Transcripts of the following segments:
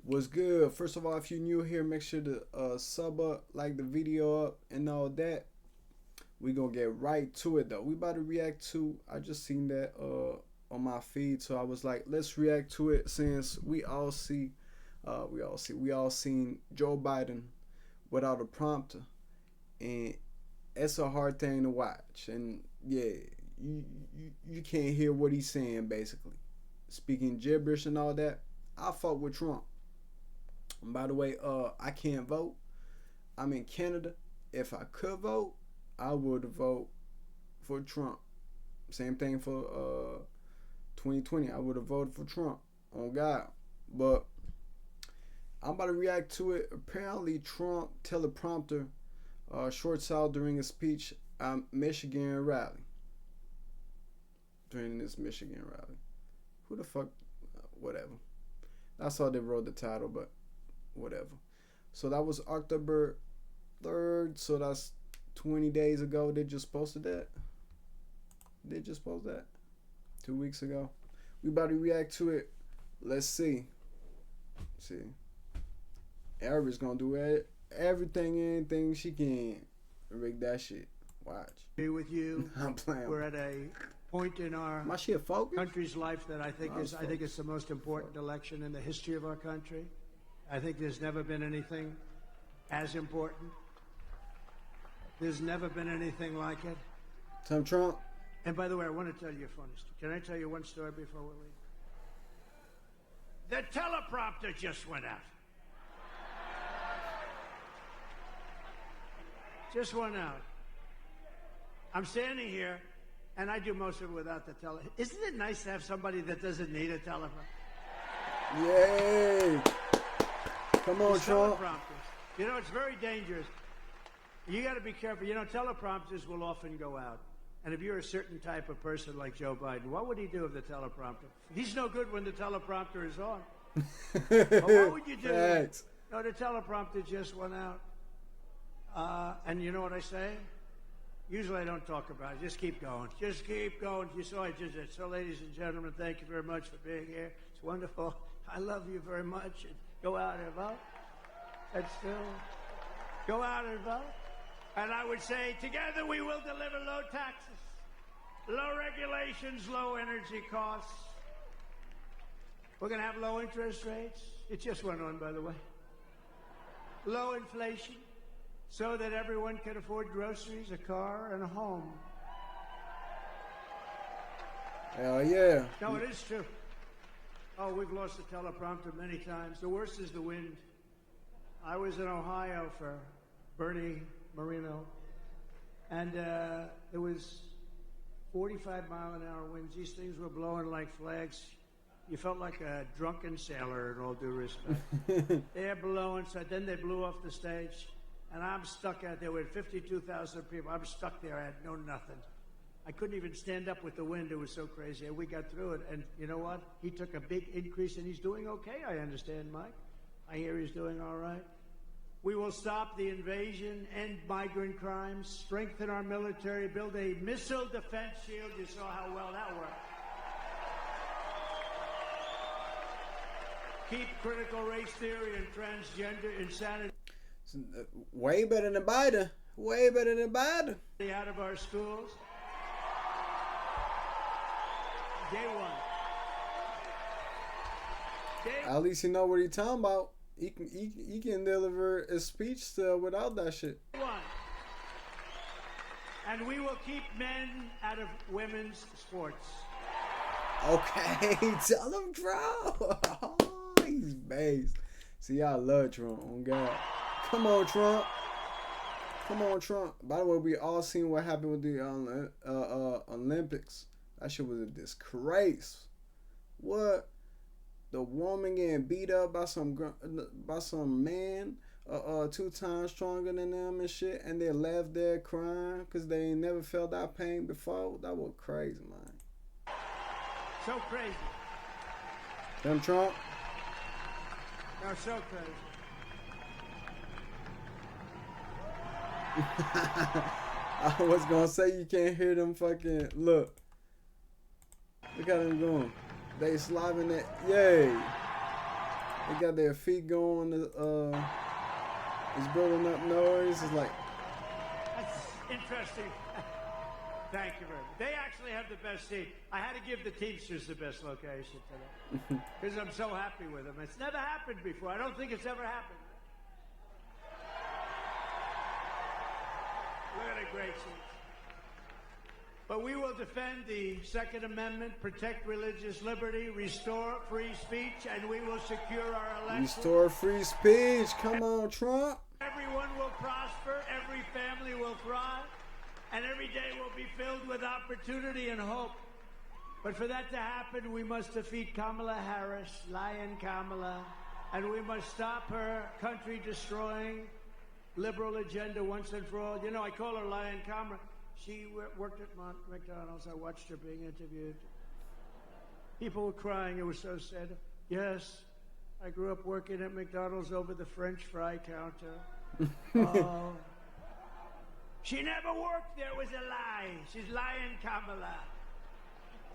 What's good? First of all, if you're new here, make sure to sub up, like the video up, and all that. We gonna get right to it though. We about to react to. I just seen that on my feed, so I was like, let's react to it since we all seen Joe Biden without a prompter, and it's a hard thing to watch. And yeah, you can't hear what he's saying basically, speaking gibberish and all that. I fuck with Trump. By the way, I can't vote. I'm in Canada. If I could vote, I would vote for Trump. Same thing for 2020. I would have voted for Trump. On God. But I'm about to react to it. Apparently, Trump teleprompter shorts out during a speech at Michigan rally. During this Michigan rally. Who the fuck? Whatever. That's how they wrote the title, but whatever. So that was October 3rd. So that's 20 days ago. They just posted that. They just posted that 2 weeks ago. We about to react to it. Let's see. See. Arabi's gonna do everything, anything she can to rig that shit. Watch. Be with you. I'm playing. We're at a point in our My shit focused? country's life that I think it's the most important election in the history of our country. I think there's never been anything as important. There's never been anything like it. Tom Trump. And by the way, I want to tell you a funny story. Can I tell you one story before we leave? The teleprompter just went out. Just went out. I'm standing here, and I do most of it without the tele. Isn't it nice to have somebody that doesn't need a teleprompter? Yay! Come on, Trump. Teleprompters. You know, it's very dangerous. You got to be careful. You know, teleprompters will often go out. And if you're a certain type of person like Joe Biden, what would he do with the teleprompter? He's no good when the teleprompter is on. But what would you do? Thanks. No, the teleprompter just went out. And you know what I say? Usually I don't talk about it. Just keep going. Just keep going. You saw it just did. So, ladies and gentlemen, thank you very much for being here. It's wonderful. I love you very much. And go out and vote. And still, go out and vote. And I would say, together we will deliver low taxes, low regulations, low energy costs. We're going to have low interest rates. It just went on, by the way. Low inflation, so that everyone can afford groceries, a car, and a home. Hell yeah. No, it is true. Oh, we've lost the teleprompter many times. The worst is the wind. I was in Ohio for Bernie Marino, and it was 45-mile-an-hour winds. These things were blowing like flags. You felt like a drunken sailor, in all due respect. They're blowing, so then they blew off the stage, and I'm stuck out there with 52,000 people. I'm stuck there. I had no nothing. I couldn't even stand up with the wind. It was so crazy. And we got through it, and you know what? He took a big increase, and he's doing okay, I understand, Mike. I hear he's doing all right. We will stop the invasion, end migrant crimes, strengthen our military, build a missile defense shield. You saw how well that worked. Keep critical race theory and transgender insanity Way better than Biden. Way better than Biden. out of our schools. Day one. At least he know what he talking about. He can deliver a speech still without that shit. One. And we will keep men out of women's sports. Okay, tell him Trump. Oh, he's based. See, I love Trump. Oh God, come on, Trump. Come on, Trump. By the way, we all seen what happened with the Olympics. That shit was a disgrace. What? The woman getting beat up by some man 2 times stronger than them and shit, and they left there crying because they ain't never felt that pain before. That was crazy, man. So crazy. Them Trump. They're so crazy. I was gonna say you can't hear them fucking look. Look how them going. They slobbing it. Yay. They got their feet going. It's building up noise. It's like, That's interesting. Thank you very much. They actually have the best seat. I had to give the Teamsters the best location today because I'm so happy with them. It's never happened before. I don't think it's ever happened. Look at the great seats. But we will defend the Second Amendment, protect religious liberty, restore free speech, and we will secure our election. restore free speech. Come on, Trump. Everyone will prosper, every family will thrive, and every day will be filled with opportunity and hope. But for that to happen, we must defeat Kamala Harris, Lion Kamala, and we must stop her country-destroying liberal agenda once and for all. You know, I call her Lion Kamala. She worked at McDonald's. I watched her being interviewed. People were crying. It was so sad. Yes, I grew up working at McDonald's over the French fry counter. Oh. She never worked there. It was a lie. She's Lion Kamala.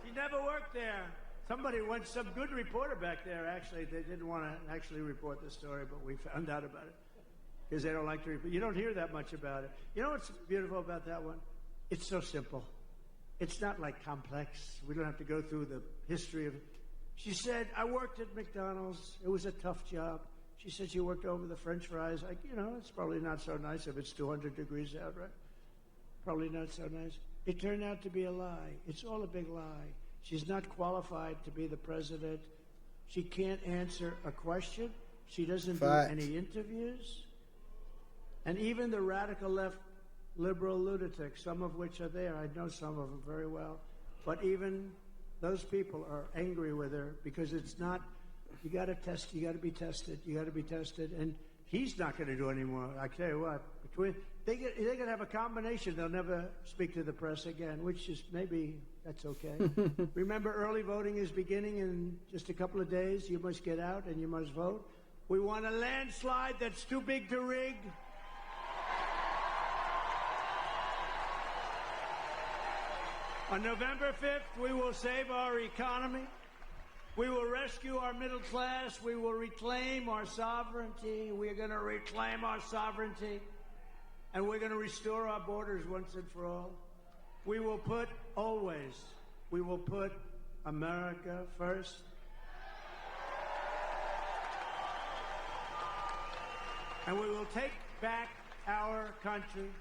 She never worked there. Somebody went, some good reporter back there, actually. They didn't want to actually report the story, but we found out about it. Because they don't like to report. You don't hear that much about it. You know what's beautiful about that one? It's so simple. It's not like complex. We don't have to go through the history of it. She said, I worked at McDonald's. It was a tough job. She said she worked over the French fries. Like, you know, it's probably not so nice if it's 200 degrees out, right? Probably not so nice. It turned out to be a lie. It's all a big lie. She's not qualified to be the president. She can't answer a question. She doesn't do any interviews. And even the radical left liberal lunatics, some of which are there, I know some of them very well, but even those people are angry with her because it's not, you got to test, you got to be tested, you got to be tested, and he's not going to do any more. I tell you what, between they're going to have a combination. They'll never speak to the press again, which is maybe that's okay. Remember, early voting is beginning in just a couple of days. You must get out and you must vote. We want a landslide that's too big to rig. On November 5th, we will save our economy. We will rescue our middle class. We will reclaim our sovereignty. We're going to reclaim our sovereignty. And we're going to restore our borders once and for all. We will put America first. And we will take back our country.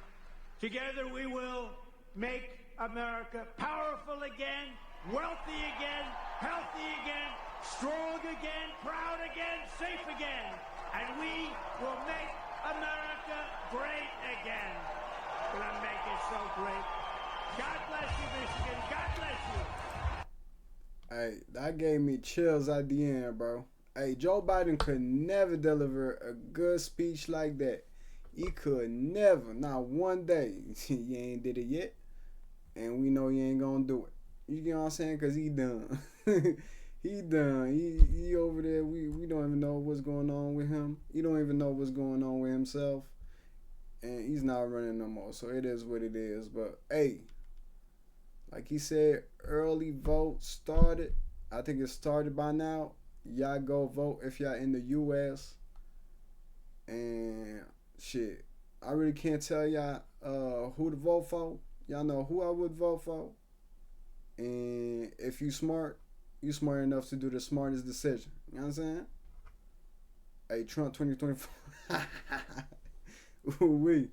Together we will make America powerful again, wealthy again, healthy again, strong again, proud again, safe again. And we will make America great again. We're going to make it so great. God bless you, Michigan. God bless you. Hey, that gave me chills at the end, bro. Hey, Joe Biden could never deliver a good speech like that. He could never, not one day. You ain't did it yet. And we know he ain't gonna do it. You get what I'm saying? Because he done. He done. He over there. We don't even know what's going on with him. He don't even know what's going on with himself. And he's not running no more. So it is what it is. But, hey, like he said, early vote started. I think it started by now. Y'all go vote if y'all in the U.S. And, shit, I really can't tell y'all who to vote for. Y'all know who I would vote for. And if you smart enough to do the smartest decision. You know what I'm saying? Hey, Trump 2024. Ooh-wee.